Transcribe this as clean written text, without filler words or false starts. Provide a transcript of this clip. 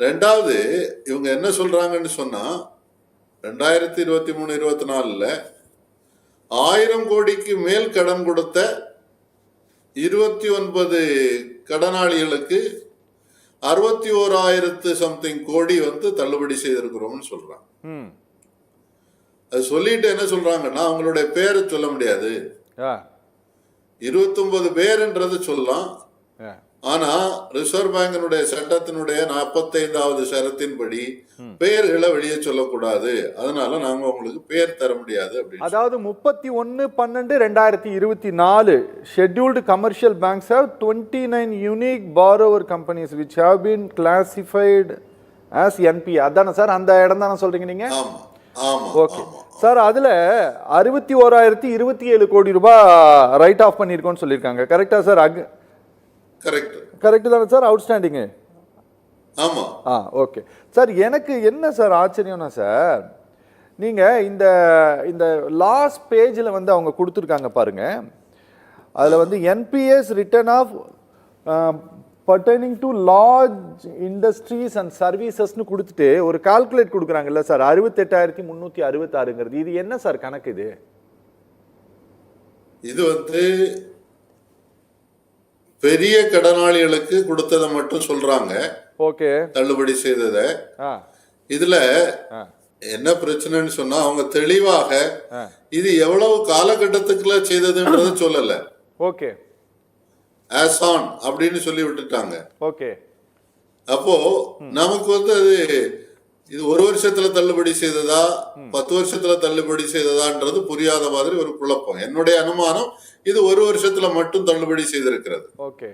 ரெண்டாவது இவங்க என்ன சொல்றாங்கன்னு சொன்னா 2023-24 1000 கோடிக்கு மேல் கடன் கொடுத்த 29 கடனாளிகளுக்கு 61,000 சம்திங் கோடி தள்ளுபடி செய்திருக்கிறோம்னு சொல்றாங்க. அது சொல்லிட்டு என்ன சொல்றாங்கன்னா அவங்களுடைய பேரை சொல்ல முடியாது. 29 பேருன்றது சொல்லலாம். ஆனா ரிசர்வ் பேங்கினுடைய சட்டத்தினுடைய 45வது ஷரத்தின்படி பெயர்களை வெளியே சொல்லக்கூடாது. அதனால நாங்க உங்களுக்கு பேர் தர முடியாது அப்படின்னு. அதாவது 31/12/2024 scheduled commercial banks have 29 unique borrower companies which have been classified as NPA. அதானே சார் அந்த இடம் தானே சொல்றீங்க நீங்க? ஆமா ஆமா. ஓகே சார், அதுல 61,027 கோடி ரூபாய் ரைட் ஆஃப் பண்ணிருக்கோம்னு சொல்லியிருக்காங்க. கரெக்டா சார்? கரெக்ட் தானே சார்? அவுட்ஸ்டாண்டிங். ஆமா. ஓகே சார், எனக்கு என்ன சார் ஆச்சரியம்னா சார், நீங்க இந்த இந்த லாஸ்ட் பேஜ்ல அவங்க கொடுத்துருக்காங்க பாருங்க. அதுல NPS return of pertaining to large industries and servicesனு கொடுத்துட்டு ஒரு கால்குலேட் கொடுக்குறாங்கல்ல சார், 68,366ங்கிறது. இது என்ன சார் கணக்கு? இது பெரிய கடனாளிகளுக்கு கொடுத்ததை மட்டும் சொல்றாங்க. ஓகே, தள்ளுபடி செய்தத. இதுல என்ன பிரச்சனைன்னு சொன்னா அவங்க தெளிவாக இது எவ்வளவு காலகட்டத்துக்குள்ள செய்ததுன்றத சொல்லல. ஓகே, ஆஸ் ஆன் அப்படின்னு சொல்லி விட்டுட்டாங்க. ஓகே, அப்போ நமக்கு அது இது 1 வருஷத்துல தள்ளுபடி செய்ததா 10 வருஷத்துல தள்ளுபடி செய்ததான்றது புரியாத மாதிரி ஒரு குழப்பம். என்னுடைய அனுமானம் இது 1 வருஷத்துல மட்டும் தள்ளுபடி செய்திருக்கிறது. ஓகே.